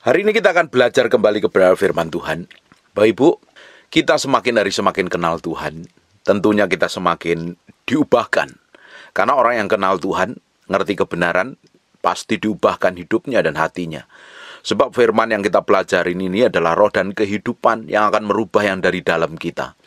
Hari ini kita akan belajar kembali kepada firman Tuhan. Bapak Ibu, kita semakin hari semakin kenal Tuhan. Tentunya kita semakin diubahkan. Karena orang yang kenal Tuhan, ngerti kebenaran, pasti diubahkan hidupnya dan hatinya. Sebab firman yang kita pelajari ini adalah roh dan kehidupan yang akan merubah yang dari dalam kita.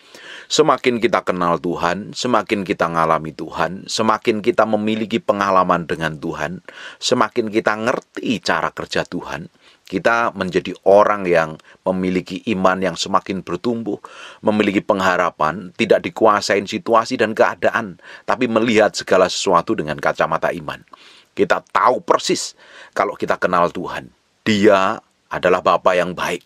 Semakin kita kenal Tuhan, semakin kita ngalami Tuhan, semakin kita memiliki pengalaman dengan Tuhan, semakin kita ngerti cara kerja Tuhan, kita menjadi orang yang memiliki iman yang semakin bertumbuh, memiliki pengharapan, tidak dikuasain situasi dan keadaan, tapi melihat segala sesuatu dengan kacamata iman. Kita tahu persis kalau kita kenal Tuhan, Dia adalah Bapa yang baik.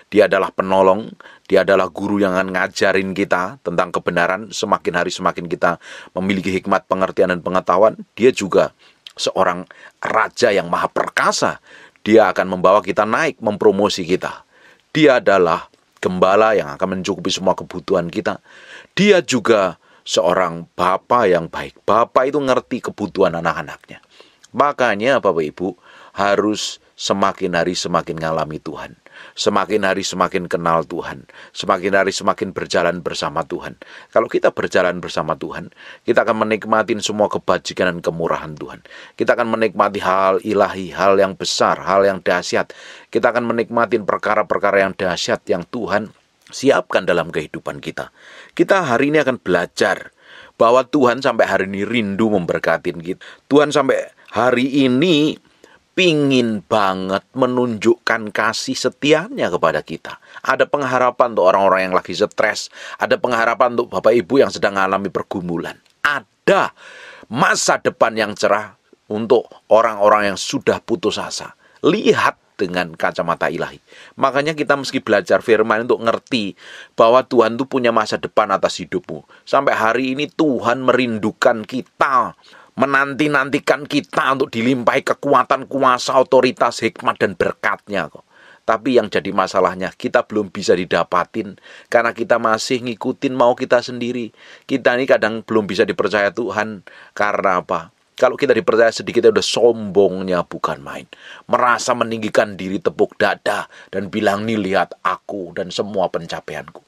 Dia adalah penolong, Dia adalah guru yang akan ngajarin kita tentang kebenaran. Semakin hari semakin kita memiliki hikmat, pengertian, dan pengetahuan. Dia juga seorang raja yang maha perkasa. Dia akan membawa kita naik, mempromosi kita. Dia adalah gembala yang akan mencukupi semua kebutuhan kita. Dia juga seorang Bapa yang baik. Bapa itu ngerti kebutuhan anak-anaknya. Makanya Bapak Ibu harus semakin hari semakin ngalami Tuhan. Semakin hari semakin kenal Tuhan. Semakin hari semakin berjalan bersama Tuhan. Kalau kita berjalan bersama Tuhan, kita akan menikmati semua kebajikan dan kemurahan Tuhan. Kita akan menikmati hal ilahi, hal yang besar, hal yang dahsyat. Kita akan menikmati perkara-perkara yang dahsyat yang Tuhan siapkan dalam kehidupan kita. Kita hari ini akan belajar bahwa Tuhan sampai hari ini rindu memberkati kita. Tuhan sampai hari ini pingin banget menunjukkan kasih setianya kepada kita. Ada pengharapan untuk orang-orang yang lagi stres. Ada pengharapan untuk Bapak Ibu yang sedang mengalami pergumulan. Ada masa depan yang cerah untuk orang-orang yang sudah putus asa. Lihat dengan kacamata ilahi. Makanya kita mesti belajar firman untuk ngerti bahwa Tuhan itu punya masa depan atas hidupmu. Sampai hari ini Tuhan merindukan kita, menanti-nantikan kita untuk dilimpahi kekuatan, kuasa, otoritas, hikmat, dan berkatnya kok. Tapi yang jadi masalahnya, kita belum bisa didapatin karena kita masih ngikutin mau kita sendiri. Kita ini kadang belum bisa dipercaya Tuhan. Karena apa? Kalau kita dipercaya sedikit, udah sombongnya bukan main. Merasa meninggikan diri, tepuk dada, dan bilang, nih lihat aku dan semua pencapaianku.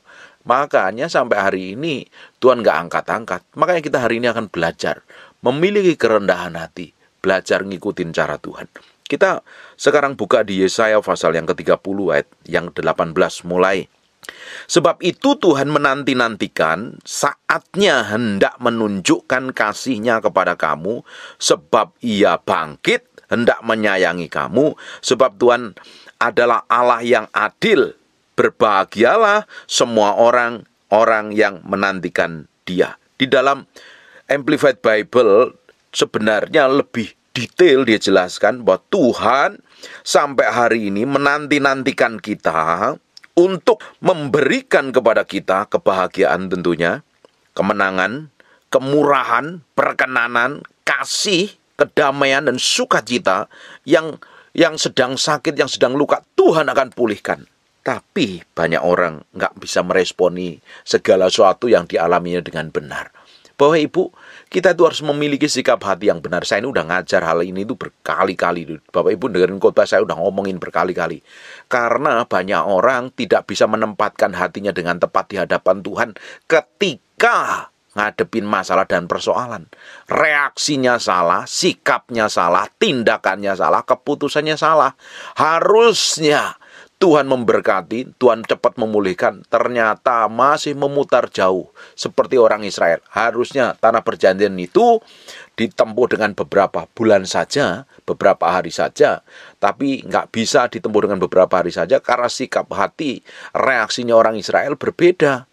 Makanya sampai hari ini Tuhan gak angkat-angkat. Makanya kita hari ini akan belajar memiliki kerendahan hati, belajar ngikutin cara Tuhan. Kita sekarang buka di Yesaya pasal yang ke-30 ayat yang 18 mulai. Sebab itu Tuhan menanti-nantikan saatnya hendak menunjukkan kasih-Nya kepada kamu, sebab Ia bangkit hendak menyayangi kamu, sebab Tuhan adalah Allah yang adil. Berbahagialah semua orang yang menantikan Dia. Di dalam Amplified Bible sebenarnya lebih detail dia jelaskan bahwa Tuhan sampai hari ini menanti-nantikan kita untuk memberikan kepada kita kebahagiaan tentunya, kemenangan, kemurahan, perkenanan, kasih, kedamaian, dan sukacita yang sedang sakit, yang sedang luka, Tuhan akan pulihkan. Tapi banyak orang nggak bisa meresponi segala sesuatu yang dialaminya dengan benar. Bapak Ibu, kita itu harus memiliki sikap hati yang benar. Saya ini udah ngajar hal ini itu berkali-kali. Bapak Ibu dengerin khotbah saya udah ngomongin berkali-kali. Karena banyak orang tidak bisa menempatkan hatinya dengan tepat di hadapan Tuhan ketika ngadepin masalah dan persoalan. Reaksinya salah, sikapnya salah, tindakannya salah, keputusannya salah. Harusnya Tuhan memberkati, Tuhan cepat memulihkan, ternyata masih memutar jauh seperti orang Israel. Harusnya tanah perjanjian itu ditempuh dengan beberapa bulan saja, beberapa hari saja, tapi nggak bisa ditempuh dengan beberapa hari saja karena sikap hati, reaksinya orang Israel berbeda.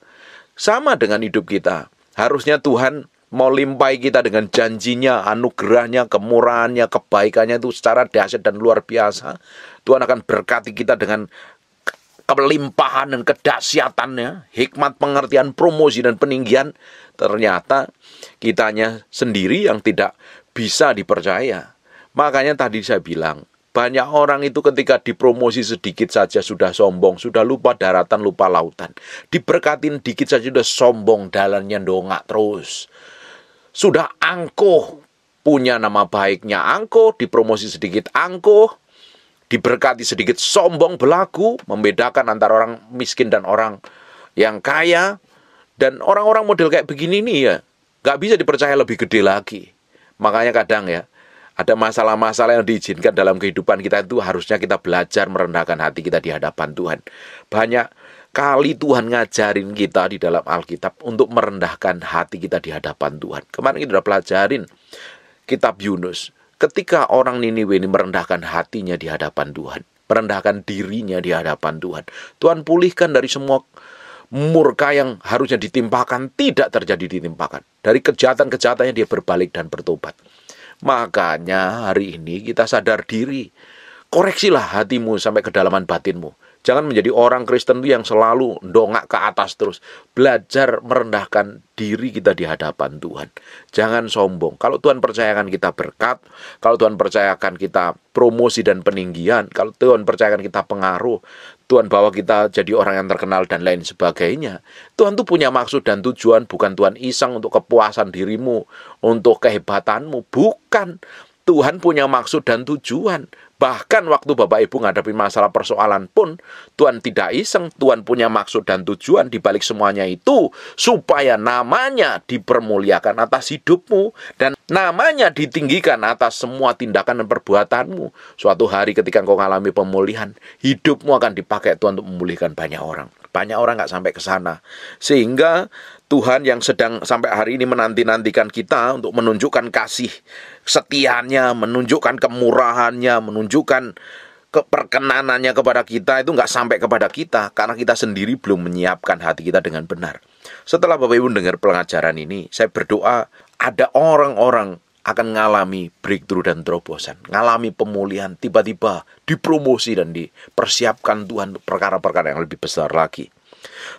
Sama dengan hidup kita. Harusnya Tuhan mau limpahi kita dengan janjinya, anugerahnya, kemurahannya, kebaikannya itu secara dahsyat dan luar biasa. Tuhan akan berkati kita dengan kelimpahan dan kedahsyatannya, hikmat, pengertian, promosi, dan peninggian. Ternyata kitanya sendiri yang tidak bisa dipercaya. Makanya tadi saya bilang, banyak orang itu ketika dipromosi sedikit saja sudah sombong, sudah lupa daratan, lupa lautan. Diberkatin dikit saja sudah sombong, dalannya dongak terus. Sudah angkuh, punya nama baiknya angkuh, dipromosi sedikit angkuh, diberkati sedikit sombong berlaku, membedakan antara orang miskin dan orang yang kaya. Dan orang-orang model kayak begini nih ya, gak bisa dipercaya lebih gede lagi. Makanya kadang ya, ada masalah-masalah yang diizinkan dalam kehidupan kita itu harusnya kita belajar merendahkan hati kita di hadapan Tuhan. Banyak kali Tuhan ngajarin kita di dalam Alkitab untuk merendahkan hati kita di hadapan Tuhan. Kemarin kita udah pelajarin kitab Yunus. Ketika orang Niniwe ini merendahkan hatinya di hadapan Tuhan, merendahkan dirinya di hadapan Tuhan, Tuhan pulihkan dari semua murka yang harusnya ditimpakan, tidak terjadi ditimpakan. Dari kejahatan-kejahatannya dia berbalik dan bertobat. Makanya hari ini kita sadar diri. Koreksilah hatimu sampai kedalaman batinmu. Jangan menjadi orang Kristen yang selalu dongak ke atas terus. Belajar merendahkan diri kita di hadapan Tuhan. Jangan sombong. Kalau Tuhan percayakan kita berkat, kalau Tuhan percayakan kita promosi dan peninggian, kalau Tuhan percayakan kita pengaruh, Tuhan bawa kita jadi orang yang terkenal dan lain sebagainya. Tuhan tuh punya maksud dan tujuan, bukan Tuhan iseng untuk kepuasan dirimu, untuk kehebatanmu. Bukan. Tuhan punya maksud dan tujuan. Bahkan waktu Bapak Ibu menghadapi masalah persoalan pun, Tuhan tidak iseng. Tuhan punya maksud dan tujuan di balik semuanya itu, supaya namanya dipermuliakan atas hidupmu, dan namanya ditinggikan atas semua tindakan dan perbuatanmu. Suatu hari ketika engkau mengalami pemulihan, hidupmu akan dipakai Tuhan untuk memulihkan banyak orang. Banyak orang nggak sampai ke sana. Sehingga Tuhan yang sedang sampai hari ini menanti-nantikan kita untuk menunjukkan kasih setianya, menunjukkan kemurahannya, menunjukkan keperkenanannya kepada kita, itu nggak sampai kepada kita karena kita sendiri belum menyiapkan hati kita dengan benar. Setelah Bapak Ibu dengar pengajaran ini, saya berdoa ada orang-orang akan mengalami breakthrough dan terobosan, mengalami pemulihan, tiba-tiba dipromosi dan dipersiapkan Tuhan perkara-perkara yang lebih besar lagi.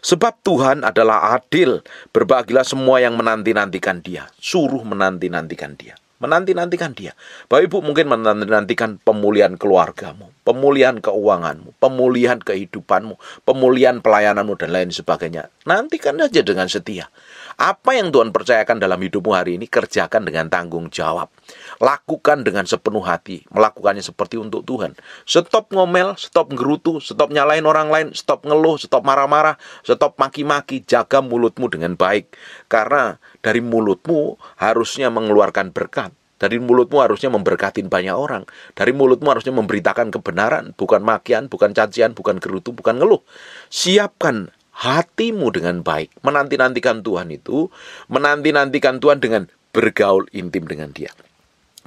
Sebab Tuhan adalah adil. Berbahagialah semua yang menanti-nantikan Dia. Suruh menanti-nantikan Dia. Menanti-nantikan Dia. Bapak Ibu mungkin menanti-nantikan pemulihan keluargamu, pemulihan keuanganmu, pemulihan kehidupanmu, pemulihan pelayananmu dan lain sebagainya. Nantikan aja dengan setia. Apa yang Tuhan percayakan dalam hidupmu hari ini, kerjakan dengan tanggung jawab. Lakukan dengan sepenuh hati. Melakukannya seperti untuk Tuhan. Stop ngomel, stop ngerutu, stop nyalain orang lain, stop ngeluh, stop marah-marah, stop maki-maki. Jaga mulutmu dengan baik. Karena dari mulutmu harusnya mengeluarkan berkat. Dari mulutmu harusnya memberkatin banyak orang. Dari mulutmu harusnya memberitakan kebenaran. Bukan makian, bukan cacian, bukan gerutu, bukan ngeluh. Siapkan hatimu dengan baik. Menanti-nantikan Tuhan itu, menanti-nantikan Tuhan dengan bergaul intim dengan Dia.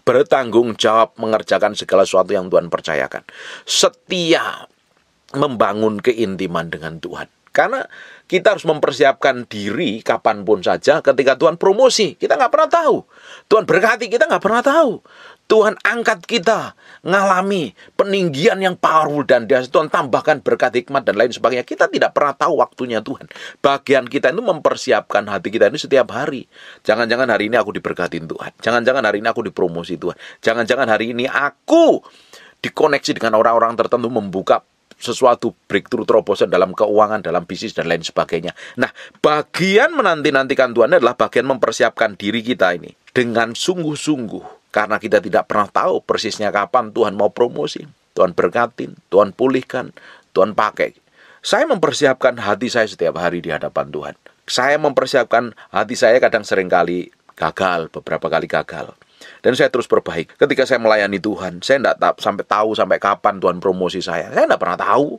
Bertanggung jawab mengerjakan segala sesuatu yang Tuhan percayakan. Setia membangun keintiman dengan Tuhan. Karena kita harus mempersiapkan diri kapanpun saja ketika Tuhan promosi. Kita nggak pernah tahu. Tuhan berkati, kita nggak pernah tahu. Tuhan angkat kita, ngalami peninggian yang powerful dan dahsyat. Tuhan tambahkan berkat hikmat dan lain sebagainya. Kita tidak pernah tahu waktunya Tuhan. Bagian kita itu mempersiapkan hati kita ini setiap hari. Jangan-jangan hari ini aku diberkatin Tuhan. Jangan-jangan hari ini aku dipromosi Tuhan. Jangan-jangan hari ini aku dikoneksi dengan orang-orang tertentu, membuka sesuatu breakthrough terobosan dalam keuangan, dalam bisnis dan lain sebagainya. Nah, bagian menanti-nantikan Tuhan adalah bagian mempersiapkan diri kita ini dengan sungguh-sungguh. Karena kita tidak pernah tahu persisnya kapan Tuhan mau promosi, Tuhan berkatin, Tuhan pulihkan, Tuhan pakai. Saya mempersiapkan hati saya setiap hari di hadapan Tuhan. Saya mempersiapkan hati saya kadang seringkali gagal, beberapa kali gagal. Dan saya terus perbaiki. Ketika saya melayani Tuhan, saya tidak sampai kapan Tuhan promosi saya. Saya tidak pernah tahu.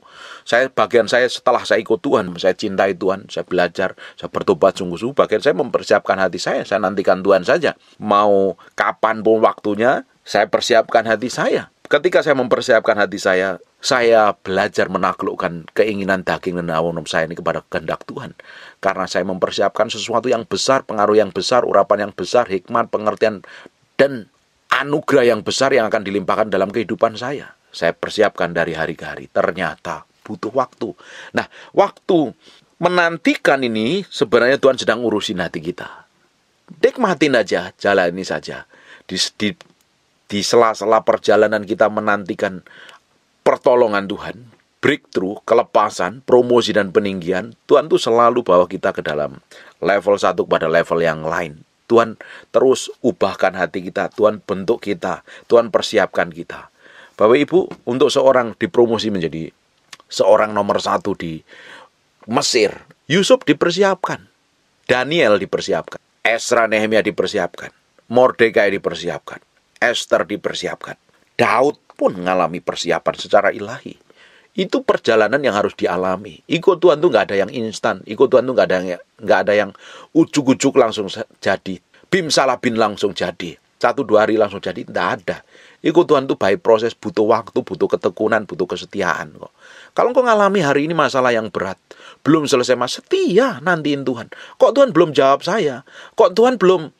Bagian saya setelah saya ikut Tuhan, saya cintai Tuhan, saya belajar, saya bertobat sungguh-sungguh. Bagian saya mempersiapkan hati saya nantikan Tuhan saja. Mau kapan pun waktunya, saya persiapkan hati saya. Ketika saya mempersiapkan hati saya belajar menaklukkan keinginan daging dan hawa nafsu saya ini kepada kehendak Tuhan. Karena saya mempersiapkan sesuatu yang besar, pengaruh yang besar, urapan yang besar, hikmat, pengertian, dan anugerah yang besar yang akan dilimpahkan dalam kehidupan saya. Saya persiapkan dari hari ke hari. Ternyata butuh waktu. Nah, waktu menantikan ini sebenarnya Tuhan sedang urusin hati kita. Nikmatin aja, jalani saja. Di sela-sela perjalanan kita menantikan pertolongan Tuhan, breakthrough, kelepasan, promosi dan peninggian, Tuhan tuh selalu bawa kita ke dalam level satu pada level yang lain. Tuhan terus ubahkan hati kita, Tuhan bentuk kita, Tuhan persiapkan kita. Bapak Ibu, untuk seorang dipromosi menjadi seorang nomor 1 di Mesir, Yusuf dipersiapkan, Daniel dipersiapkan, Esra Nehemia dipersiapkan, Mordekai dipersiapkan, Esther dipersiapkan, Daud pun mengalami persiapan secara ilahi. Itu perjalanan yang harus dialami. Ikut Tuhan tuh nggak ada yang instan. Ikut Tuhan tuh nggak ada yang ujuk-ujuk langsung jadi. Bim salah bin langsung jadi. 1-2 hari langsung jadi, nggak ada. Ikut Tuhan tuh by proses, butuh waktu, butuh ketekunan, butuh kesetiaan kok. Kalau engkau ngalami hari ini masalah yang berat, belum selesai setia nantiin Tuhan. Kok Tuhan belum jawab saya? Kok Tuhan belum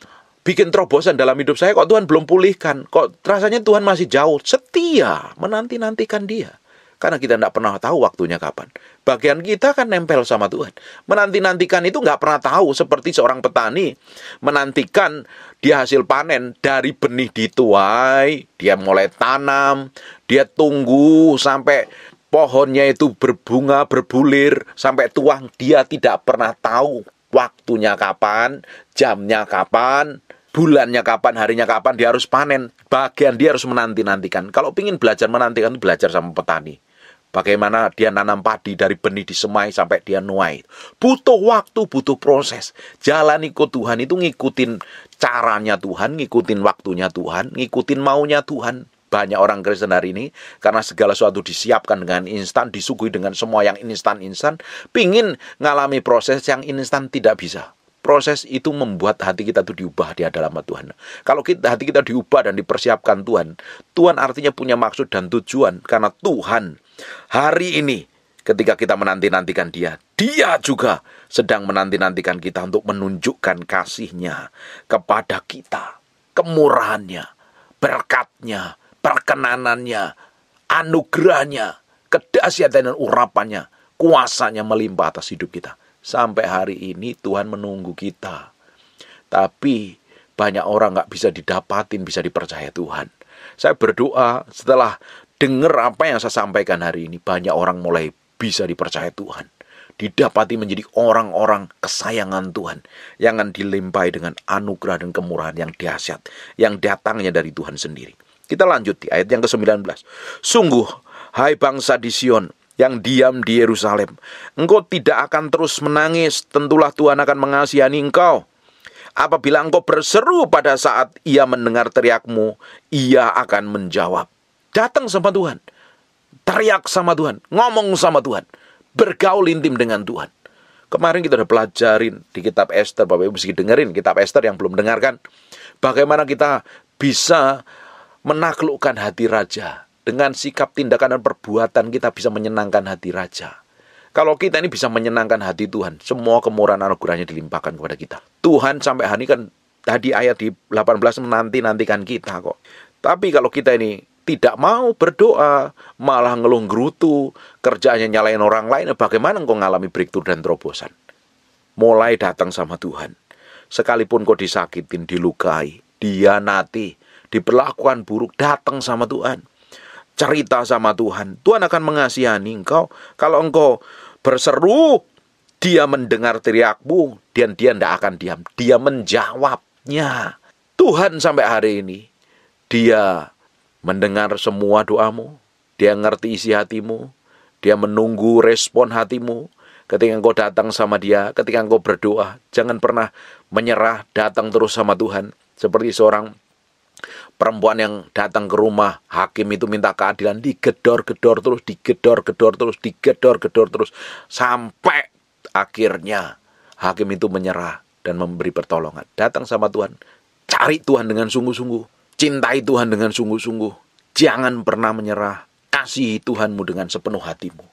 bikin terobosan dalam hidup saya? Kok Tuhan belum pulihkan? Kok rasanya Tuhan masih jauh? Setia menanti-nantikan Dia. Karena kita tidak pernah tahu waktunya kapan. Bagian kita kan nempel sama Tuhan. Menanti-nantikan itu nggak pernah tahu. Seperti seorang petani menantikan dia hasil panen dari benih dituai. Dia mulai tanam. Dia tunggu sampai pohonnya itu berbunga, berbulir. Sampai tuang. Dia tidak pernah tahu waktunya kapan, jamnya kapan, bulannya kapan, harinya kapan dia harus panen. Bagian dia harus menanti-nantikan. Kalau ingin belajar menantikan, belajar sama petani. Bagaimana dia nanam padi dari benih disemai sampai dia nuai. Butuh waktu, butuh proses. Jalan ikut Tuhan itu ngikutin caranya Tuhan, ngikutin waktunya Tuhan, ngikutin maunya Tuhan. Banyak orang Kristen hari ini, karena segala sesuatu disiapkan dengan instan, disuguhi dengan semua yang instan-instan, pingin ngalami proses yang instan tidak bisa. Proses itu membuat hati kita itu diubah di hadapan Tuhan. Kalau hati kita diubah dan dipersiapkan Tuhan, Tuhan artinya punya maksud dan tujuan. Karena Tuhan hari ini ketika kita menanti-nantikan Dia, Dia juga sedang menanti-nantikan kita untuk menunjukkan kasih-Nya kepada kita, kemurahan-Nya, berkat-Nya, perkenanannya, anugerahnya, kedahsyatan dan urapannya, kuasanya melimpah atas hidup kita. Sampai hari ini Tuhan menunggu kita. Tapi banyak orang gak bisa didapatin, bisa dipercaya Tuhan. Saya berdoa setelah dengar apa yang saya sampaikan hari ini, banyak orang mulai bisa dipercaya Tuhan. Didapati menjadi orang-orang kesayangan Tuhan, yang akan dilimpahi dengan anugerah dan kemurahan yang dahsyat, yang datangnya dari Tuhan sendiri. Kita lanjut di ayat yang ke-19. Sungguh, hai bangsa di Sion, yang diam di Yerusalem, engkau tidak akan terus menangis, tentulah Tuhan akan mengasihani engkau. Apabila engkau berseru pada saat Ia mendengar teriakmu, Ia akan menjawab. Datang sama Tuhan, teriak sama Tuhan, ngomong sama Tuhan, bergaul intim dengan Tuhan. Kemarin kita udah pelajarin di kitab Esther, Bapak Ibu mesti dengerin kitab Esther yang belum dengarkan, bagaimana kita bisa menaklukkan hati raja. Dengan sikap, tindakan, dan perbuatan kita bisa menyenangkan hati raja. Kalau kita ini bisa menyenangkan hati Tuhan, semua kemurahan anugerahnya dilimpahkan kepada kita. Tuhan sampai hari ini kan, tadi ayat di 18 menanti-nantikan kita kok. Tapi kalau kita ini tidak mau berdoa, malah ngeluh gerutu, kerjaannya nyalain orang lain, bagaimana engkau ngalami breakthrough dan terobosan? Mulai datang sama Tuhan. Sekalipun kau disakitin, dilukai, dihianati, diperlakukan buruk, datang sama Tuhan. Cerita sama Tuhan. Tuhan akan mengasihani engkau. Kalau engkau berseru, Dia mendengar teriakmu, dan Dia tidak akan diam. Dia menjawabnya. Tuhan sampai hari ini, Dia mendengar semua doamu. Dia ngerti isi hatimu. Dia menunggu respon hatimu. Ketika engkau datang sama Dia, ketika engkau berdoa, jangan pernah menyerah, datang terus sama Tuhan. Seperti seorang perempuan yang datang ke rumah hakim itu minta keadilan, digedor-gedor terus, sampai akhirnya hakim itu menyerah dan memberi pertolongan. Datang sama Tuhan, cari Tuhan dengan sungguh-sungguh, cintai Tuhan dengan sungguh-sungguh, jangan pernah menyerah, kasihi Tuhanmu dengan sepenuh hatimu.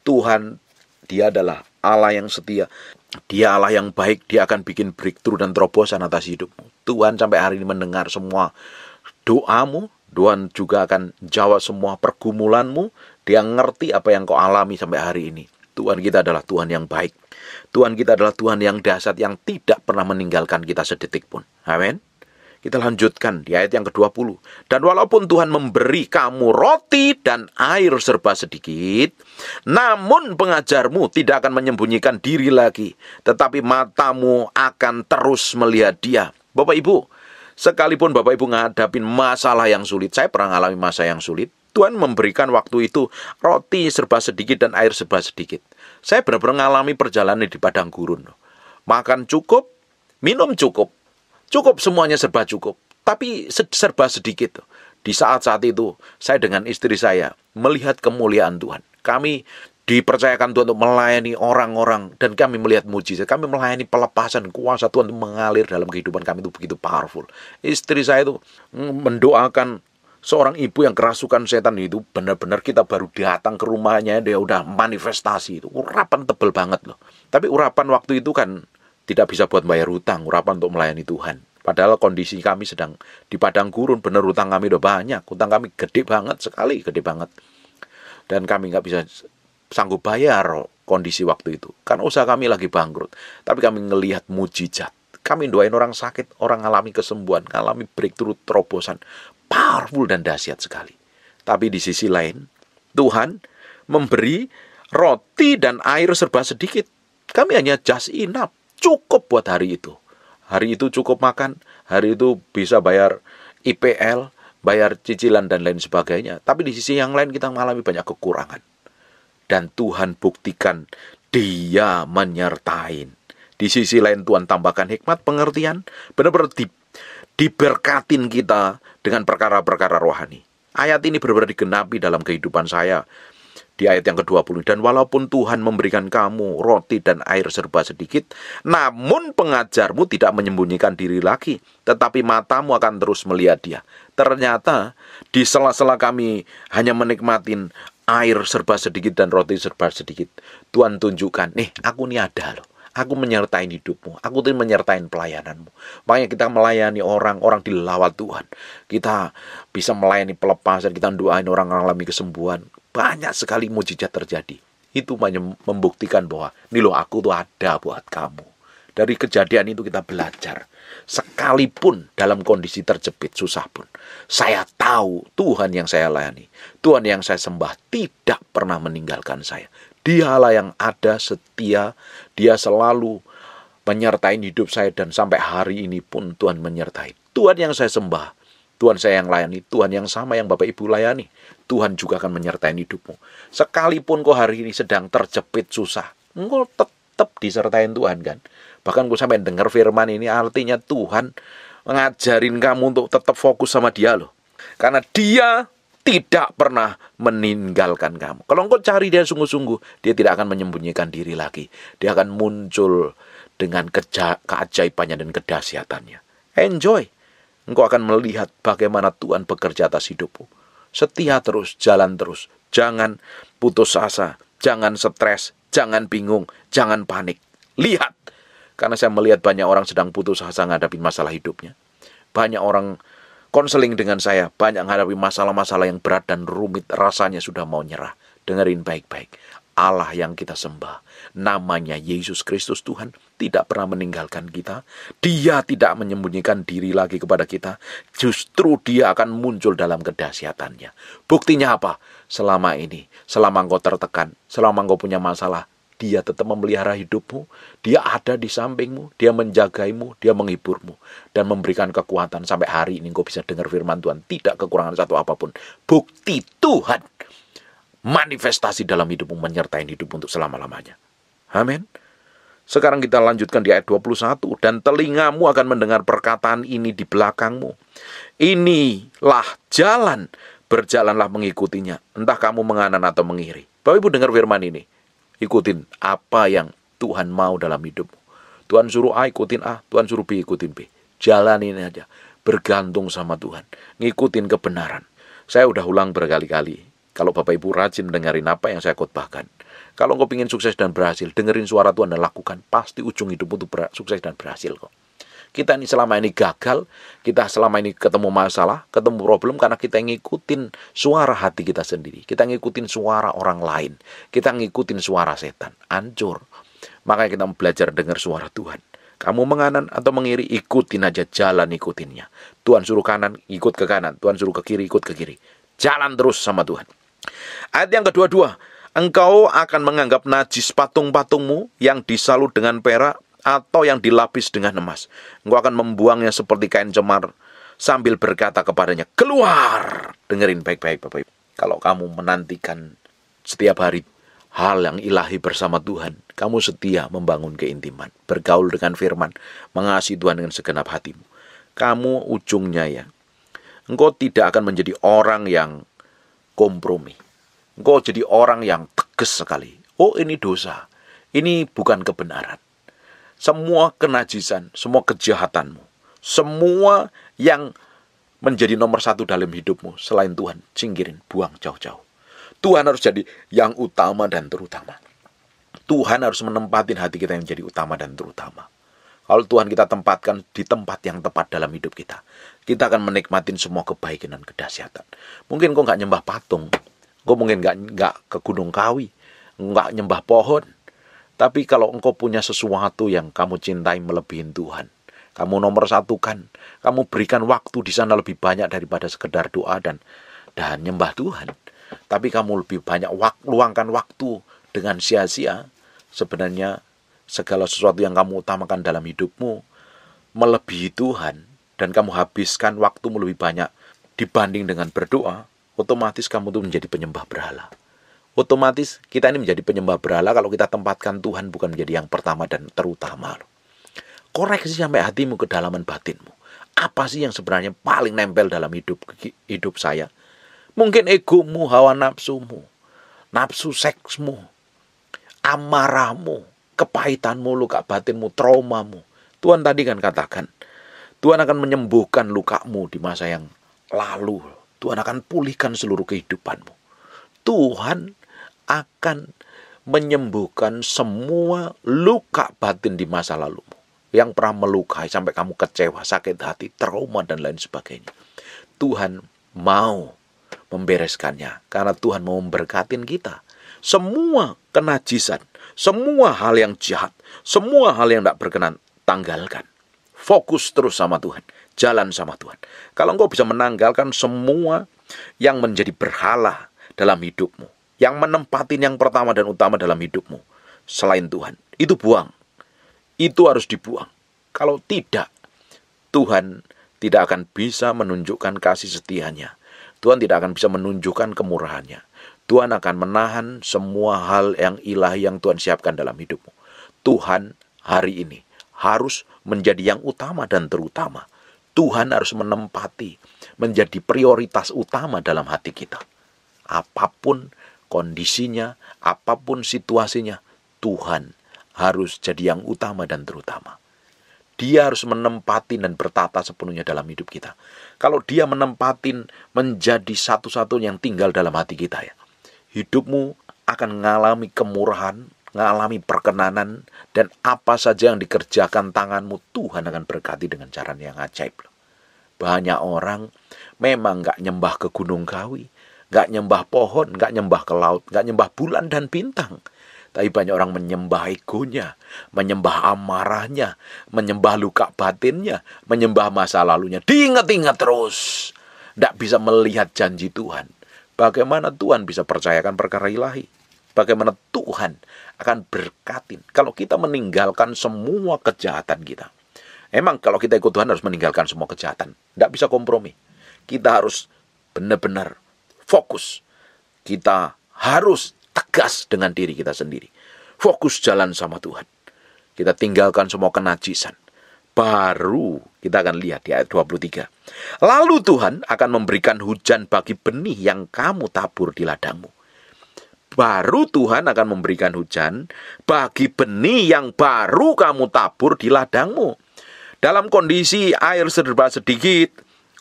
Tuhan, Dia adalah Allah yang setia, Dia Allah yang baik, Dia akan bikin breakthrough dan terobosan atas hidupmu. Tuhan sampai hari ini mendengar semua doamu, Tuhan juga akan jawab semua pergumulanmu. Dia ngerti apa yang kau alami sampai hari ini. Tuhan kita adalah Tuhan yang baik. Tuhan kita adalah Tuhan yang dahsyat, yang tidak pernah meninggalkan kita sedetik pun. Amin. Kita lanjutkan di ayat yang ke-20. Dan walaupun Tuhan memberi kamu roti dan air serba sedikit, namun pengajarmu tidak akan menyembunyikan diri lagi, tetapi matamu akan terus melihat Dia. Bapak Ibu, sekalipun Bapak Ibu ngadapin masalah yang sulit, saya pernah mengalami masa yang sulit, Tuhan memberikan waktu itu roti serba sedikit dan air serba sedikit. Saya benar-benar mengalami perjalanan di padang gurun. Makan cukup, minum cukup. Cukup, semuanya serba cukup. Tapi serba sedikit. Di saat-saat itu, saya dengan istri saya melihat kemuliaan Tuhan. Kami dipercayakan Tuhan untuk melayani orang-orang, dan kami melihat mujizat. Kami melayani pelepasan kuasa Tuhan itu mengalir dalam kehidupan kami, itu begitu powerful. Istri saya itu mendoakan seorang ibu yang kerasukan setan itu, benar-benar kita baru datang ke rumahnya, dia udah manifestasi itu. Urapan tebel banget loh. Tapi urapan waktu itu kan tidak bisa buat bayar hutang, urapan untuk melayani Tuhan. Padahal kondisi kami sedang di padang gurun, benar hutang kami udah banyak. Hutang kami gede banget sekali, gede banget. Dan kami nggak bisa sanggup bayar kondisi waktu itu. Karena usaha kami lagi bangkrut. Tapi kami ngelihat mujizat. Kami doain orang sakit, orang alami kesembuhan, alami breakthrough, terobosan. Powerful dan dahsyat sekali. Tapi di sisi lain, Tuhan memberi roti dan air serba sedikit. Kami hanya just enough. Cukup buat hari itu. Hari itu cukup makan. Hari itu bisa bayar IPL, bayar cicilan dan lain sebagainya. Tapi di sisi yang lain kita mengalami banyak kekurangan. Dan Tuhan buktikan Dia menyertai. Di sisi lain Tuhan tambahkan hikmat, pengertian, benar-benar diberkatin kita dengan perkara-perkara rohani. Ayat ini benar-benar digenapi dalam kehidupan saya. Di ayat yang ke-20, dan walaupun Tuhan memberikan kamu roti dan air serba sedikit, namun pengajarmu tidak menyembunyikan diri lagi, tetapi matamu akan terus melihat Dia. Ternyata di sela-sela kami hanya menikmatin air serba sedikit dan roti serba sedikit, Tuhan tunjukkan, aku ini ada loh. Aku menyertai hidupmu. Aku tuh menyertai pelayananmu. Makanya kita melayani orang dilawat Tuhan. Kita bisa melayani pelepasan. Kita doain orang alami kesembuhan. Banyak sekali mujizat terjadi. Itu membuktikan bahwa ini loh, aku tuh ada buat kamu. Dari kejadian itu kita belajar. Sekalipun dalam kondisi terjepit, susah pun, saya tahu Tuhan yang saya layani, Tuhan yang saya sembah tidak pernah meninggalkan saya. Dialah yang ada setia, Dia selalu menyertai hidup saya, dan sampai hari ini pun Tuhan menyertai. Tuhan yang saya sembah, Tuhan saya yang layani, Tuhan yang sama yang Bapak Ibu layani, Tuhan juga akan menyertai hidupmu. Sekalipun kau hari ini sedang terjepit susah, engkau tetap disertai Tuhan kan. Bahkan kau sampai dengar firman ini, artinya Tuhan ngajarin kamu untuk tetap fokus sama Dia loh. Karena Dia tidak pernah meninggalkan kamu. Kalau engkau cari Dia sungguh-sungguh, Dia tidak akan menyembunyikan diri lagi. Dia akan muncul dengan keajaibannya dan kedahsyatannya. Enjoy. Engkau akan melihat bagaimana Tuhan bekerja atas hidupmu. Setia terus, jalan terus. Jangan putus asa, jangan stres, jangan bingung, jangan panik. Lihat. Karena saya melihat banyak orang sedang putus asa menghadapi masalah hidupnya. Banyak orang konseling dengan saya, banyak menghadapi masalah-masalah yang berat dan rumit, rasanya sudah mau nyerah. Dengerin baik-baik. Allah yang kita sembah, namanya Yesus Kristus Tuhan, tidak pernah meninggalkan kita. Dia tidak menyembunyikan diri lagi kepada kita. Justru Dia akan muncul dalam kedahsyatannya. Buktinya apa? Selama ini, selama engkau tertekan, selama engkau punya masalah, Dia tetap memelihara hidupmu, Dia ada di sampingmu, Dia menjagaimu, Dia menghiburmu, dan memberikan kekuatan sampai hari ini engkau bisa dengar firman Tuhan, tidak kekurangan satu apapun. Bukti Tuhan manifestasi dalam hidupmu, menyertai hidupmu untuk selama-lamanya. Amin. Sekarang kita lanjutkan di ayat 21, dan telingamu akan mendengar perkataan ini di belakangmu. Inilah jalan, berjalanlah mengikutinya, entah kamu menganan atau mengiri. Bapak Ibu dengar firman ini. Ikutin apa yang Tuhan mau dalam hidupmu. Tuhan suruh A, ikutin A. Tuhan suruh B, ikutin B. Jalanin aja. Bergantung sama Tuhan. Ngikutin kebenaran. Saya udah ulang berkali-kali. Kalau Bapak Ibu rajin dengerin apa yang saya khotbahkan. Kalau engkau ingin sukses dan berhasil, dengerin suara Tuhan dan lakukan. Pasti ujung hidupmu itu sukses dan berhasil kok. Kita ini selama ini gagal, kita selama ini ketemu masalah, ketemu problem karena kita ngikutin suara hati kita sendiri. Kita ngikutin suara orang lain. Kita ngikutin suara setan. Hancur. Makanya kita belajar dengar suara Tuhan. Kamu menganan atau mengiri, ikutin aja jalan, ikutinnya. Tuhan suruh kanan, ikut ke kanan. Tuhan suruh ke kiri, ikut ke kiri. Jalan terus sama Tuhan. Ayat yang kedua, engkau akan menganggap najis patung-patungmu yang disalut dengan perak atau yang dilapis dengan emas. Engkau akan membuangnya seperti kain cemar sambil berkata kepadanya, keluar. Dengerin baik-baik Bapak Ibu. Kalau kamu menantikan setiap hari hal yang ilahi bersama Tuhan, kamu setia membangun keintiman, bergaul dengan firman, mengasihi Tuhan dengan segenap hatimu, kamu ujungnya ya, engkau tidak akan menjadi orang yang kompromi. Engkau jadi orang yang tegas sekali. Oh, ini dosa, ini bukan kebenaran. Semua kenajisan, semua kejahatanmu, semua yang menjadi nomor satu dalam hidupmu selain Tuhan, singkirin, buang jauh-jauh. Tuhan harus jadi yang utama dan terutama. Tuhan harus menempatin hati kita yang jadi utama dan terutama. Kalau Tuhan kita tempatkan di tempat yang tepat dalam hidup kita, kita akan menikmatin semua kebaikan dan kedahsyatan. Mungkin kau nggak nyembah patung, kau mungkin nggak ke Gunung Kawi, nggak nyembah pohon. Tapi kalau engkau punya sesuatu yang kamu cintai melebihi Tuhan, kamu nomor satukan, kamu berikan waktu di sana lebih banyak daripada sekedar doa dan nyembah Tuhan. Tapi kamu lebih banyak luangkan waktu dengan sia-sia. Sebenarnya segala sesuatu yang kamu utamakan dalam hidupmu melebihi Tuhan, dan kamu habiskan waktumu lebih banyak dibanding dengan berdoa, otomatis kamu tuh menjadi penyembah berhala. Otomatis kita ini menjadi penyembah berhala kalau kita tempatkan Tuhan bukan menjadi yang pertama dan terutama. Koreksi sampai hatimu, kedalaman batinmu. Apa sih yang sebenarnya paling nempel dalam hidup saya? Mungkin egomu, hawa nafsumu, nafsu seksmu, amarahmu, kepahitanmu, luka batinmu, traumamu. Tuhan tadi kan katakan, Tuhan akan menyembuhkan lukamu di masa yang lalu. Tuhan akan pulihkan seluruh kehidupanmu. Tuhan akan menyembuhkan semua luka batin di masa lalumu yang pernah melukai sampai kamu kecewa, sakit hati, trauma, dan lain sebagainya. Tuhan mau membereskannya karena Tuhan mau memberkatin kita. Semua kenajisan, semua hal yang jahat, semua hal yang tidak berkenan, tanggalkan. Fokus terus sama Tuhan, jalan sama Tuhan. Kalau engkau bisa menanggalkan semua yang menjadi berhala dalam hidupmu, yang menempatin yang pertama dan utama dalam hidupmu selain Tuhan, itu buang. Itu harus dibuang. Kalau tidak, Tuhan tidak akan bisa menunjukkan kasih setianya. Tuhan tidak akan bisa menunjukkan kemurahannya. Tuhan akan menahan semua hal yang ilahi yang Tuhan siapkan dalam hidupmu. Tuhan hari ini harus menjadi yang utama dan terutama. Tuhan harus menempati, menjadi prioritas utama dalam hati kita. Apapun kondisinya, apapun situasinya, Tuhan harus jadi yang utama dan terutama. Dia harus menempatin dan bertata sepenuhnya dalam hidup kita. Kalau dia menempatin menjadi satu-satunya yang tinggal dalam hati kita ya, hidupmu akan mengalami kemurahan, mengalami perkenanan, dan apa saja yang dikerjakan tanganmu, Tuhan akan berkati dengan cara yang ajaib. Banyak orang memang gak nyembah ke Gunung Kawi, gak nyembah pohon, gak nyembah ke laut, gak nyembah bulan dan bintang. Tapi banyak orang menyembah egonya, menyembah amarahnya, menyembah luka batinnya, menyembah masa lalunya. Diingat-ingat terus. Tidak bisa melihat janji Tuhan. Bagaimana Tuhan bisa percayakan perkara ilahi? Bagaimana Tuhan akan berkatin kalau kita meninggalkan semua kejahatan kita? Emang kalau kita ikut Tuhan harus meninggalkan semua kejahatan. Tidak bisa kompromi. Kita harus benar-benar fokus. Kita harus tegas dengan diri kita sendiri. Fokus jalan sama Tuhan. Kita tinggalkan semua kenajisan. Baru kita akan lihat di ayat 23. Lalu Tuhan akan memberikan hujan bagi benih yang kamu tabur di ladangmu. Baru Tuhan akan memberikan hujan bagi benih yang baru kamu tabur di ladangmu. Dalam kondisi air serba sedikit,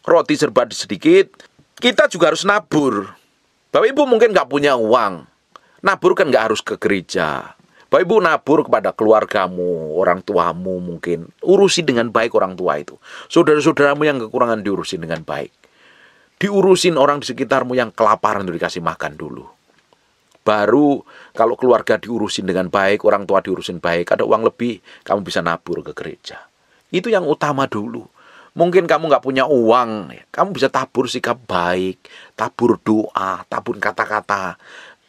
roti serba sedikit, kita juga harus nabur. Bapak Ibu mungkin nggak punya uang. Nabur kan nggak harus ke gereja. Bapak Ibu nabur kepada keluargamu, orang tuamu mungkin. Urusi dengan baik orang tua itu. Saudara-saudaramu yang kekurangan diurusin dengan baik. Diurusin orang di sekitarmu yang kelaparan itu dikasih makan dulu. Baru kalau keluarga diurusin dengan baik, orang tua diurusin baik, ada uang lebih, kamu bisa nabur ke gereja. Itu yang utama dulu. Mungkin kamu nggak punya uang, kamu bisa tabur sikap baik, tabur doa, tabur kata-kata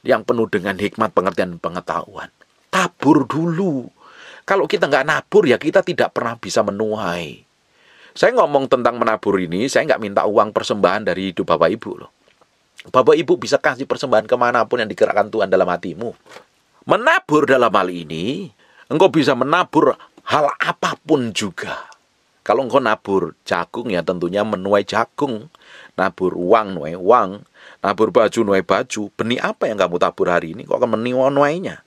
yang penuh dengan hikmat, pengertian, dan pengetahuan. Tabur dulu. Kalau kita nggak nabur, ya kita tidak pernah bisa menuai. Saya ngomong tentang menabur ini, saya nggak minta uang persembahan dari hidup Bapak Ibu loh. Bapak Ibu bisa kasih persembahan kemanapun yang digerakkan Tuhan dalam hatimu. Menabur dalam hal ini, engkau bisa menabur hal apapun juga. Kalau engkau nabur jagung, ya tentunya menuai jagung. Nabur uang, nuai uang. Nabur baju, nuai baju. Benih apa yang kamu tabur hari ini, kau akan menuainya.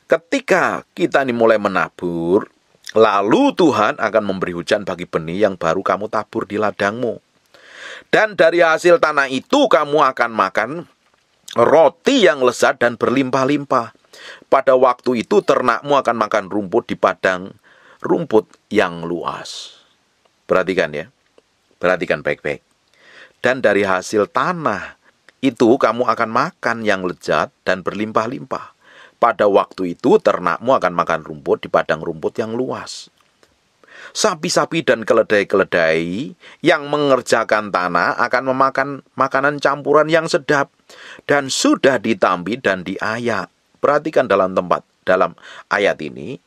Ketika kita ini mulai menabur, lalu Tuhan akan memberi hujan bagi benih yang baru kamu tabur di ladangmu. Dan dari hasil tanah itu kamu akan makan roti yang lezat dan berlimpah-limpah. Pada waktu itu ternakmu akan makan rumput di padang rumput yang luas. Perhatikan ya, perhatikan baik-baik. Dan dari hasil tanah itu kamu akan makan yang lezat dan berlimpah-limpah. Pada waktu itu ternakmu akan makan rumput di padang rumput yang luas. Sapi-sapi dan keledai-keledai yang mengerjakan tanah akan memakan makanan campuran yang sedap dan sudah ditambi dan diayak. Perhatikan dalam ayat ini,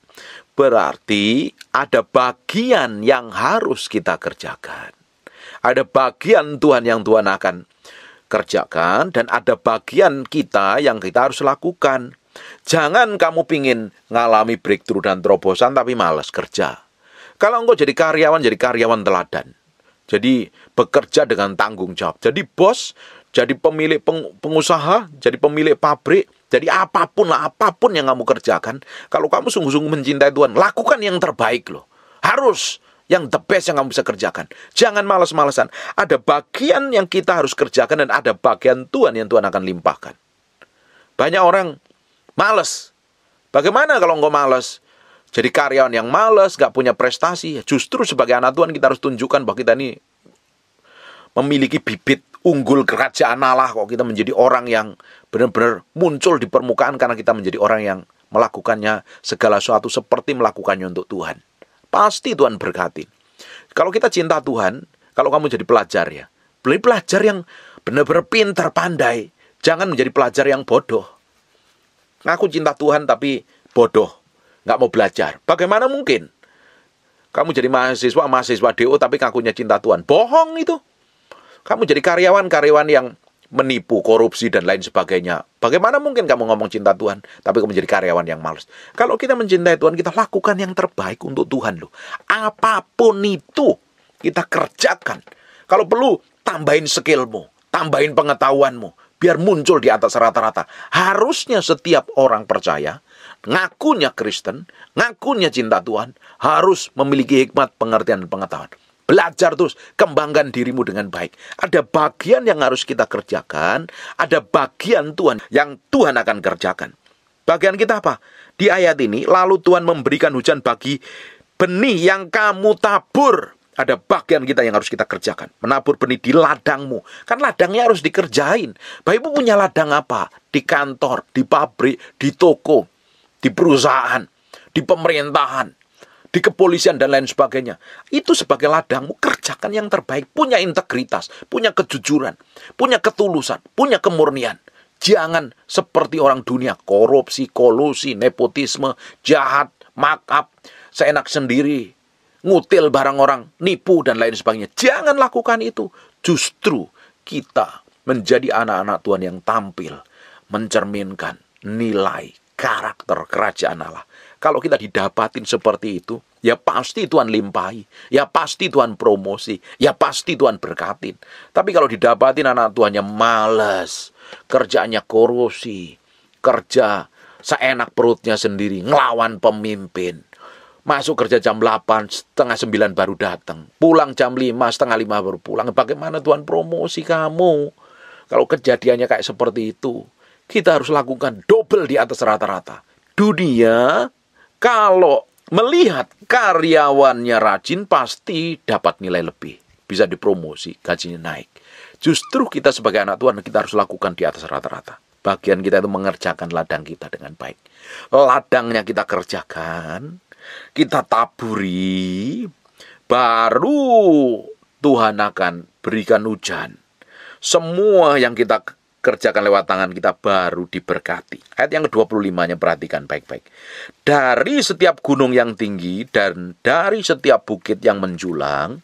berarti ada bagian yang harus kita kerjakan. Ada bagian Tuhan yang Tuhan akan kerjakan dan ada bagian kita yang kita harus lakukan. Jangan kamu pingin ngalami breakthrough dan terobosan tapi malas kerja. Kalau engkau jadi karyawan teladan. Jadi bekerja dengan tanggung jawab. Jadi bos, jadi pemilik pengusaha, jadi pemilik pabrik, jadi apapun yang kamu kerjakan. Kalau kamu sungguh-sungguh mencintai Tuhan, lakukan yang terbaik loh. Harus yang the best yang kamu bisa kerjakan. Jangan malas-malasan. Ada bagian yang kita harus kerjakan dan ada bagian Tuhan yang Tuhan akan limpahkan. Banyak orang malas. Bagaimana kalau engkau malas? Jadi karyawan yang malas, gak punya prestasi. Justru sebagai anak Tuhan kita harus tunjukkan bahwa kita ini memiliki bibit unggul kerajaan Allah. Kok kita menjadi orang yang benar-benar muncul di permukaan karena kita menjadi orang yang melakukannya segala sesuatu seperti melakukannya untuk Tuhan. Pasti Tuhan berkati. Kalau kita cinta Tuhan, kalau kamu jadi pelajar ya, beli pelajar yang benar-benar pintar, pandai. Jangan menjadi pelajar yang bodoh. Ngaku cinta Tuhan tapi bodoh. Nggak mau belajar. Bagaimana mungkin? Kamu jadi mahasiswa DO tapi ngakunya cinta Tuhan. Bohong itu. Kamu jadi karyawan yang menipu, korupsi, dan lain sebagainya. Bagaimana mungkin kamu ngomong cinta Tuhan tapi kamu jadi karyawan yang malas? Kalau kita mencintai Tuhan, kita lakukan yang terbaik untuk Tuhan loh. Apapun itu kita kerjakan. Kalau perlu, tambahin skillmu, tambahin pengetahuanmu, biar muncul di atas rata-rata. Harusnya setiap orang percaya, ngakunya Kristen, ngakunya cinta Tuhan, harus memiliki hikmat, pengertian, dan pengetahuan. Belajar terus, kembangkan dirimu dengan baik. Ada bagian yang harus kita kerjakan, ada bagian Tuhan yang Tuhan akan kerjakan. Bagian kita apa? Di ayat ini, lalu Tuhan memberikan hujan bagi benih yang kamu tabur. Ada bagian kita yang harus kita kerjakan. Menabur benih di ladangmu. Kan ladangnya harus dikerjain. Bapak Ibu punya ladang apa? Di kantor, di pabrik, di toko, di perusahaan, di pemerintahan, di kepolisian, dan lain sebagainya. Itu sebagai ladangmu, kerjakan yang terbaik. Punya integritas, punya kejujuran, punya ketulusan, punya kemurnian. Jangan seperti orang dunia, korupsi, kolusi, nepotisme, jahat, markup, seenak sendiri, ngutil barang orang, nipu, dan lain sebagainya. Jangan lakukan itu. Justru kita menjadi anak-anak Tuhan yang tampil, mencerminkan nilai karakter kerajaan Allah. Kalau kita didapatin seperti itu, ya pasti Tuhan limpahi, ya pasti Tuhan promosi, ya pasti Tuhan berkatin. Tapi kalau didapatin anak Tuhannya malas, kerjaannya korupsi, kerja seenak perutnya sendiri, ngelawan pemimpin, masuk kerja jam 8, setengah 9 baru datang, pulang jam 5, setengah 5 baru pulang. Bagaimana Tuhan promosi kamu? Kalau kejadiannya kayak seperti itu, kita harus lakukan double di atas rata-rata. Dunia, kalau melihat karyawannya rajin, pasti dapat nilai lebih. Bisa dipromosi, gajinya naik. Justru kita sebagai anak Tuhan, kita harus lakukan di atas rata-rata. Bagian kita itu mengerjakan ladang kita dengan baik. Ladangnya kita kerjakan, kita taburi, baru Tuhan akan berikan hujan. Semua yang kita kerjakan lewat tangan kita baru diberkati. Ayat yang ke-25-nya perhatikan baik-baik. Dari setiap gunung yang tinggi dan dari setiap bukit yang menjulang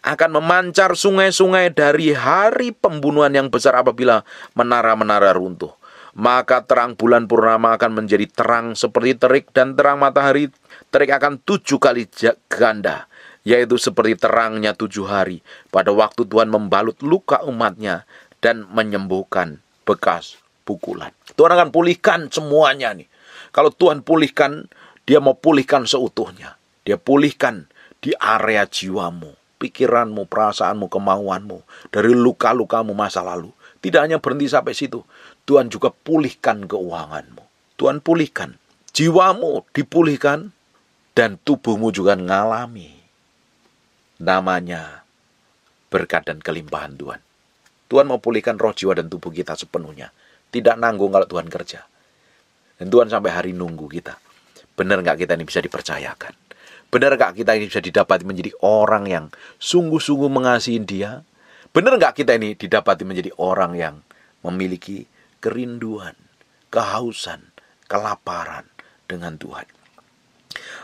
akan memancar sungai-sungai dari hari pembunuhan yang besar apabila menara-menara runtuh. Maka terang bulan purnama akan menjadi terang seperti terik dan terang matahari terik akan 7 kali ganda, yaitu seperti terangnya 7 hari pada waktu Tuhan membalut luka umatnya dan menyembuhkan bekas pukulan. Tuhan akan pulihkan semuanya nih. Kalau Tuhan pulihkan, dia mau pulihkan seutuhnya. Dia pulihkan di area jiwamu, pikiranmu, perasaanmu, kemauanmu, dari luka-lukamu masa lalu. Tidak hanya berhenti sampai situ, Tuhan juga pulihkan keuanganmu. Tuhan pulihkan jiwamu, dipulihkan, dan tubuhmu juga mengalami namanya berkat dan kelimpahan Tuhan. Tuhan mau pulihkan roh, jiwa, dan tubuh kita sepenuhnya. Tidak nanggung kalau Tuhan kerja. Dan Tuhan sampai hari nunggu kita. Benar nggak kita ini bisa dipercayakan? Benar nggak kita ini bisa didapati menjadi orang yang sungguh-sungguh mengasihi Dia? Benar nggak kita ini didapati menjadi orang yang memiliki kerinduan, kehausan, kelaparan dengan Tuhan?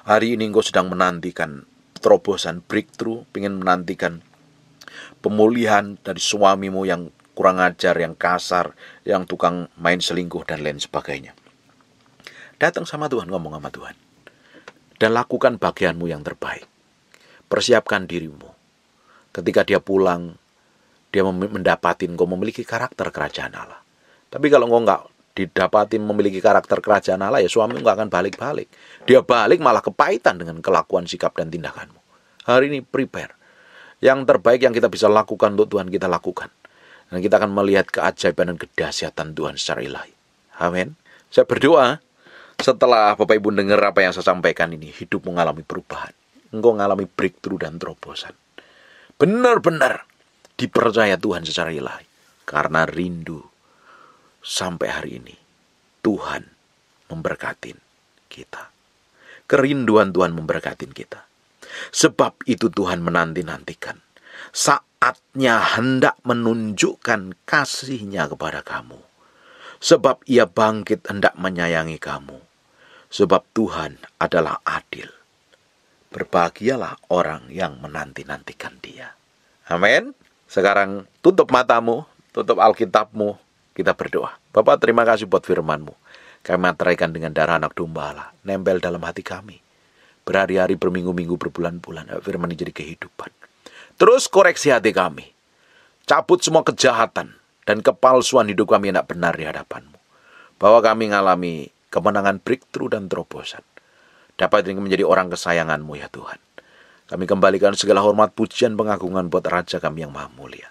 Hari ini engkau sedang menantikan terobosan breakthrough, ingin menantikan pemulihan dari suamimu yang kurang ajar, yang kasar, yang tukang main selingkuh, dan lain sebagainya. Datang sama Tuhan, ngomong sama Tuhan. Dan lakukan bagianmu yang terbaik. Persiapkan dirimu. Ketika dia pulang, dia mendapatin kau memiliki karakter kerajaan Allah. Tapi kalau kau nggak didapatin memiliki karakter kerajaan Allah, ya suamimu nggak akan balik-balik. Dia balik malah kepahitan dengan kelakuan, sikap, dan tindakanmu. Hari ini prepare. Yang terbaik yang kita bisa lakukan untuk Tuhan, kita lakukan. Dan kita akan melihat keajaiban dan kedahsyatan Tuhan secara ilahi. Amin. Saya berdoa, setelah Bapak Ibu dengar apa yang saya sampaikan ini, hidup mengalami perubahan. Engkau mengalami breakthrough dan terobosan. Benar-benar dipercaya Tuhan secara ilahi. Karena rindu sampai hari ini, Tuhan memberkatin kita. Kerinduan Tuhan memberkatin kita. Sebab itu Tuhan menanti-nantikan saatnya hendak menunjukkan kasih-Nya kepada kamu. Sebab Ia bangkit hendak menyayangi kamu. Sebab Tuhan adalah adil. Berbahagialah orang yang menanti-nantikan Dia. Amin. Sekarang tutup matamu, tutup Alkitabmu, kita berdoa. Bapak, terima kasih buat firman-Mu. Kami materaikan dengan darah anak domba Allah, nempel dalam hati kami. Berhari-hari, berminggu-minggu, berbulan-bulan, firman ini jadi kehidupan. Terus koreksi hati kami. Cabut semua kejahatan dan kepalsuan hidup kami yang tidak benar di hadapan-Mu. Bahwa kami mengalami kemenangan breakthrough dan terobosan. Dapat menjadi orang kesayangan-Mu ya Tuhan. Kami kembalikan segala hormat, pujian, pengagungan buat Raja kami yang maha mulia.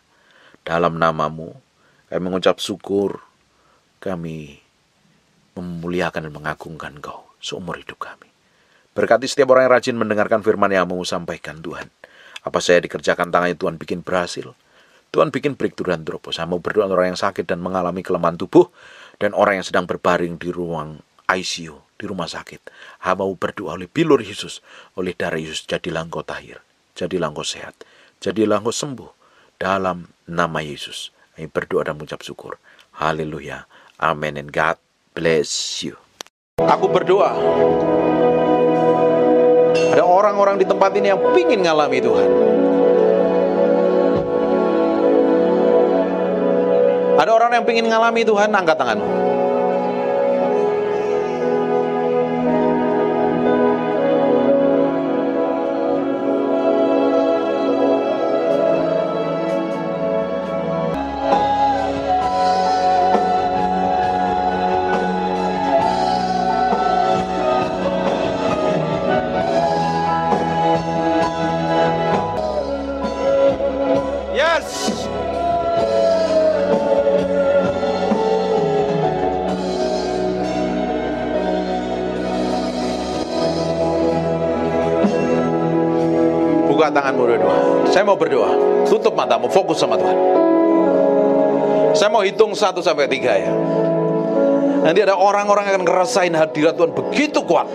Dalam nama-Mu, kami mengucap syukur. Kami memuliakan dan mengagungkan Engkau seumur hidup kami. Berkati setiap orang yang rajin mendengarkan firman yang mau sampaikan Tuhan. Apa saya dikerjakan tangannya Tuhan bikin berhasil. Tuhan bikin breakthrough dan terobosan. Saya mau berdoa orang yang sakit dan mengalami kelemahan tubuh. Dan orang yang sedang berbaring di ruang ICU, di rumah sakit. Saya mau berdoa oleh bilur Yesus, oleh darah Yesus. Jadilah engkau tahir, jadilah engkau sehat, jadilah engkau sembuh. Dalam nama Yesus, kami berdoa dan mengucap syukur. Haleluya. Amen and God bless you. Aku berdoa. Ada orang-orang di tempat ini yang pingin ngalami Tuhan. Ada orang yang pingin ngalami Tuhan, angkat tanganmu. Buka tanganmu dua-dua. Saya mau berdoa. Tutup matamu, fokus sama Tuhan. Saya mau hitung 1 sampai 3 ya. Nanti ada orang-orang yang akan ngerasain hadirat Tuhan begitu kuat.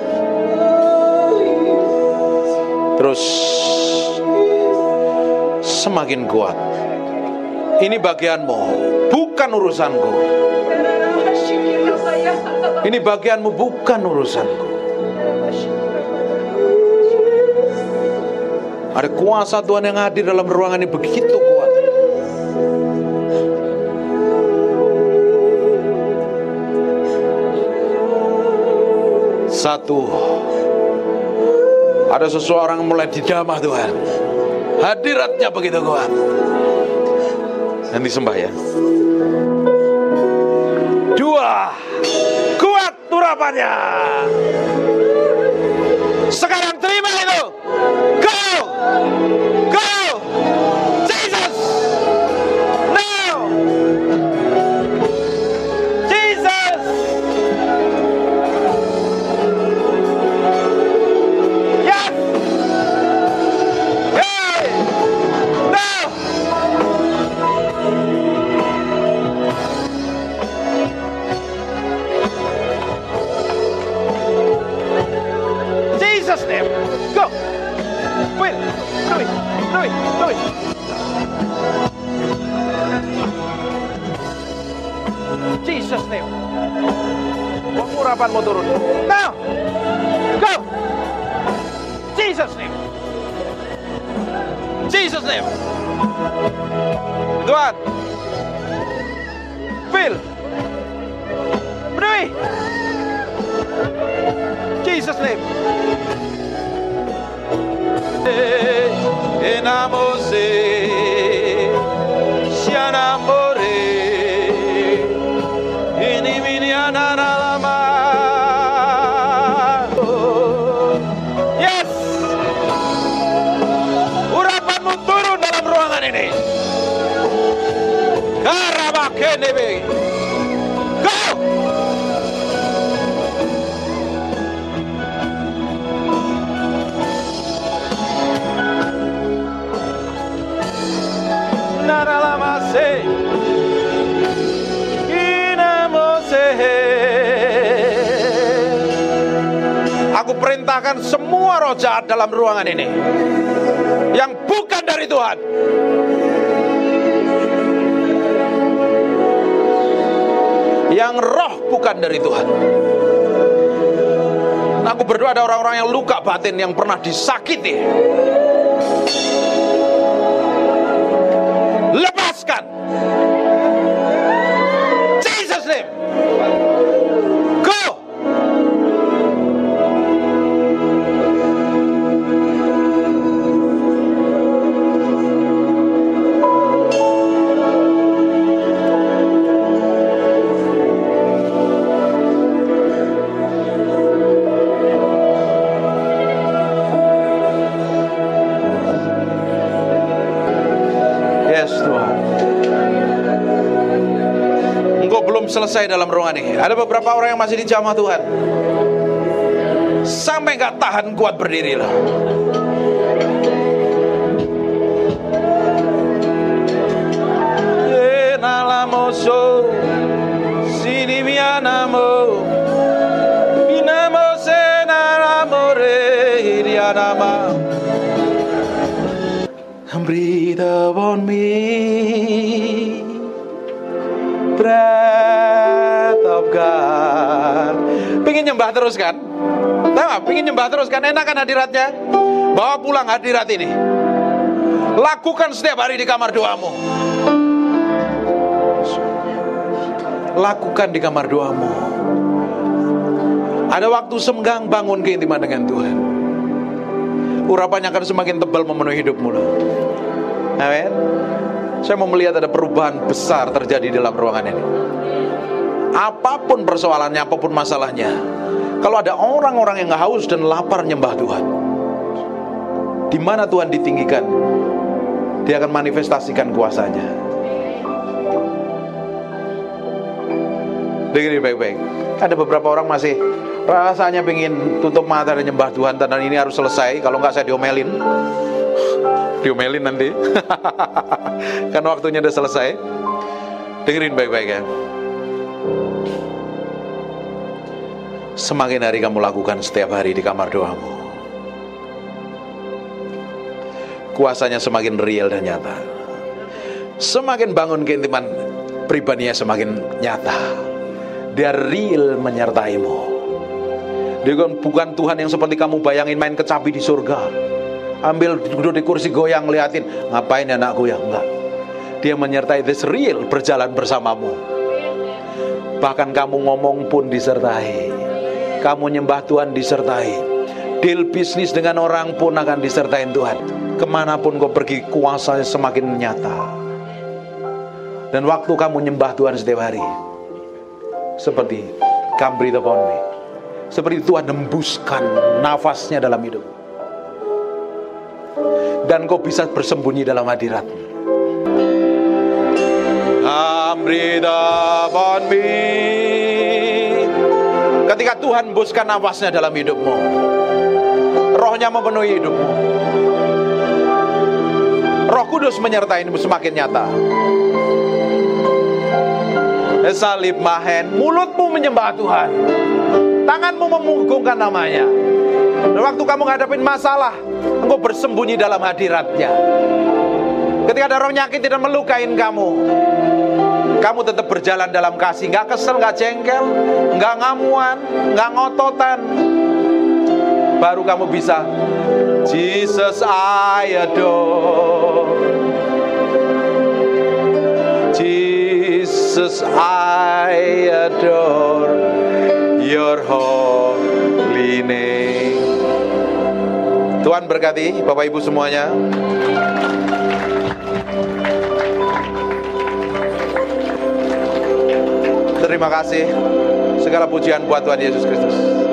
Terus semakin kuat. Ini bagianmu, bukan urusanku. Ini bagianmu, bukan urusanku. Ada kuasa Tuhan yang hadir dalam ruangan ini begitu kuat. Satu, ada seseorang mulai didamah Tuhan. Hadiratnya begitu kuat. Nanti sembah ya. Dua, kuat urapannya. Sekarang terima itu. Go, go, Jesus. Now, Jesus. Yes. Hey. Now. Jesus name. Go. Will. Do it. Do it. Do it. Jesus name. Urapanmu turun. Now. Go. Jesus name. Jesus name. Tuhan. Will. Berdui. Jesus name. Enamose, sianamore, iniminiana lama. Yes, urapanmu turun dalam ruangan ini. Karabakenebe, go. Aku perintahkan semua roh jahat dalam ruangan ini yang bukan dari Tuhan, yang roh bukan dari Tuhan. Aku berdoa ada orang-orang yang luka batin, yang pernah disakiti. Lepaskan. Jesus name. Go. Yes Tuhan. Engkau belum selesai dalam ruangan ini. Ada beberapa orang yang masih dijamah Tuhan, sampai gak tahan kuat berdiri lah. Nalamoso sini mianamo binamo senaramore irianama. Breathe upon me, breath of God. Pengen nyembah terus kan? Tahu gak? Pengen nyembah terus kan? Enak kan hadiratnya? Bawa pulang hadirat ini. Lakukan setiap hari di kamar doamu. Lakukan di kamar doamu. Ada waktu senggang, bangun keintiman dengan Tuhan. Urapannya akan semakin tebal memenuhi hidupmu loh. Amin. Saya mau melihat ada perubahan besar terjadi dalam ruangan ini. Apapun persoalannya, apapun masalahnya, kalau ada orang-orang yang haus dan lapar nyembah Tuhan, di mana Tuhan ditinggikan, Dia akan manifestasikan kuasanya. Dengerin baik-baik. Ada beberapa orang masih rasanya pengen tutup mata dan nyembah Tuhan, dan ini harus selesai. Kalau nggak saya diomelin. Diomelin nanti. Kan waktunya udah selesai. Dengerin baik-baik ya. Semakin hari kamu lakukan setiap hari di kamar doamu, kuasanya semakin real dan nyata. semakin bangun keintiman pribadinya semakin nyata. Dia real menyertaimu. Dia bukan Tuhan yang seperti kamu bayangin main kecapi di surga, ambil duduk di kursi goyang liatin, ngapain anakku ya, enggak. Dia menyertai, this real, berjalan bersamamu. Bahkan kamu ngomong pun disertai, kamu nyembah Tuhan disertai, deal bisnis dengan orang pun akan disertai Tuhan. Kemanapun kau pergi, kuasanya semakin nyata. Dan waktu kamu nyembah Tuhan setiap hari, seperti come breathe upon me, seperti Tuhan hembuskan nafasnya dalam hidup, dan kau bisa bersembunyi dalam hadirat. Come breathe upon me. Ketika Tuhan hembuskan nafasnya dalam hidupmu, rohnya memenuhi hidupmu, Roh Kudus menyertaimu semakin nyata. Salib mahen, mulutmu menyembah Tuhan, tanganmu memugungkan namanya. Dan waktu kamu ngadapin masalah, engkau bersembunyi dalam hadiratnya. Ketika ada roh nyakitin dan melukain kamu, kamu tetap berjalan dalam kasih, gak kesel, gak jengkel, gak ngamuan, gak ngototan. Baru kamu bisa Jesus I adore, Jesus I adore your holy name. Tuhan berkati Bapak Ibu semuanya. Terima kasih. Segala pujian buat Tuhan Yesus Kristus.